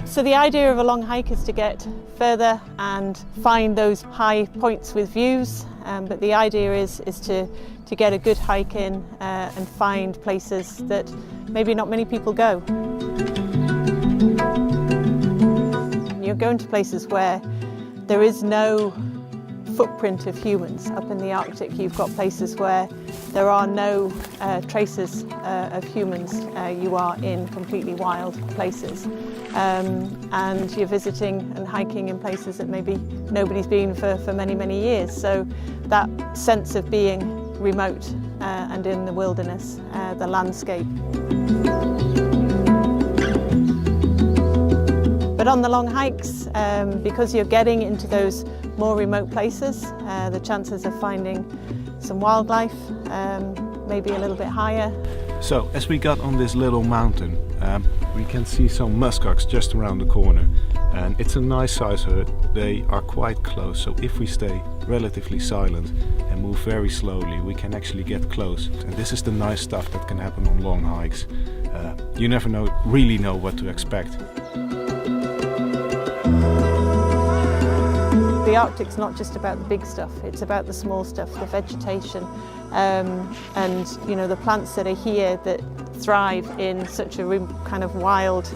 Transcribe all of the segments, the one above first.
So the idea of a long hike is to get further and find those high points with views, but the idea is to get a good hike in and find places that maybe not many people go. You're going to places where there is no footprint of humans. Up in the Arctic, you've got places where there are no traces of humans. You are in completely wild places. And you're visiting and hiking in places that maybe nobody's been for many, many years. So that sense of being remote and in the wilderness, the landscape. But on the long hikes, because you're getting into those more remote places, the chances of finding some wildlife maybe a little bit higher. So as we got on this little mountain, we can see some muskox just around the corner, and it's a nice size herd. They are quite close, so if we stay relatively silent and move very slowly, we can actually get close. And this is the nice stuff that can happen on long hikes. You never really know what to expect. The Arctic's not just about the big stuff, it's about the small stuff, the vegetation, and the plants that are here that thrive in such a kind of wild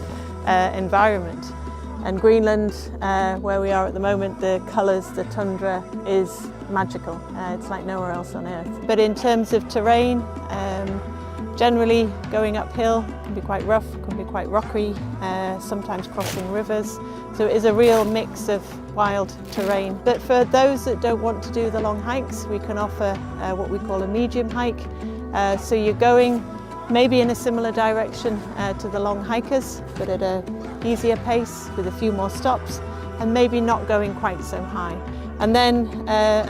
environment. And Greenland, where we are at the moment, the colours, the tundra is magical. It's like nowhere else on Earth. But in terms of terrain, generally going uphill can be quite rough, can be quite rocky, sometimes crossing rivers. So it is a real mix of wild terrain. But for those that don't want to do the long hikes, we can offer what we call a medium hike. So you're going maybe in a similar direction to the long hikers, but at an easier pace with a few more stops, and maybe not going quite so high. And then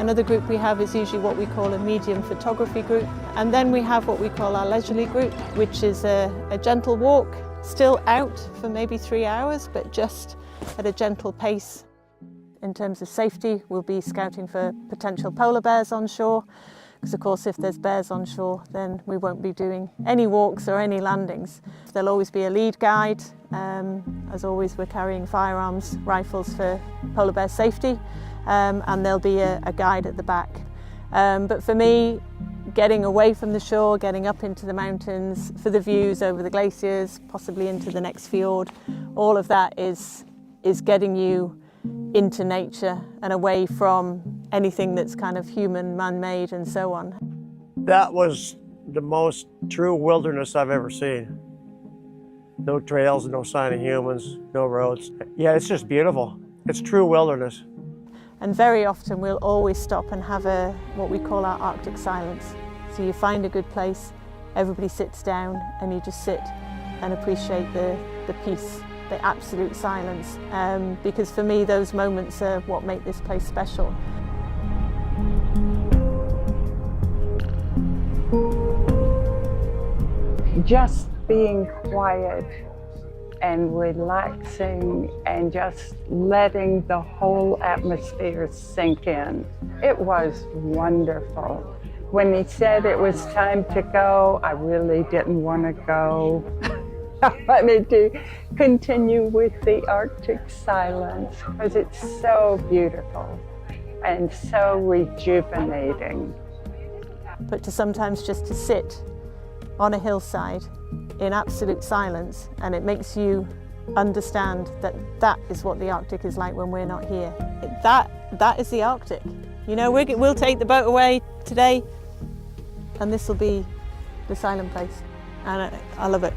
another group we have is usually what we call a medium photography group. And then we have what we call our leisurely group, which is a gentle walk, still out for maybe 3 hours, but just at a gentle pace. In terms of safety, we'll be scouting for potential polar bears on shore, because of course if there's bears on shore, then we won't be doing any walks or any landings. There'll always be a lead guide. As always, we're carrying firearms, rifles for polar bear safety, and there'll be a guide at the back. But for me, getting away from the shore, getting up into the mountains for the views over the glaciers, possibly into the next fjord, all of that is getting you into nature and away from anything that's kind of human, man-made and so on. That was the most true wilderness I've ever seen. No trails, no sign of humans, no roads. Yeah, it's just beautiful. It's true wilderness. And very often we'll always stop and have what we call our Arctic silence. So you find a good place, everybody sits down and you just sit and appreciate the peace, the absolute silence. Because for me, those moments are what make this place special. Just being quiet and relaxing and just letting the whole atmosphere sink in. It was wonderful. When he said it was time to go, I really didn't want to go. I wanted to continue with the Arctic silence because it's so beautiful and so rejuvenating. But sometimes just to sit on a hillside in absolute silence, and it makes you understand that is what the Arctic is like when we're not here. That is the Arctic. You know, we'll take the boat away today and this will be the silent place, and I love it.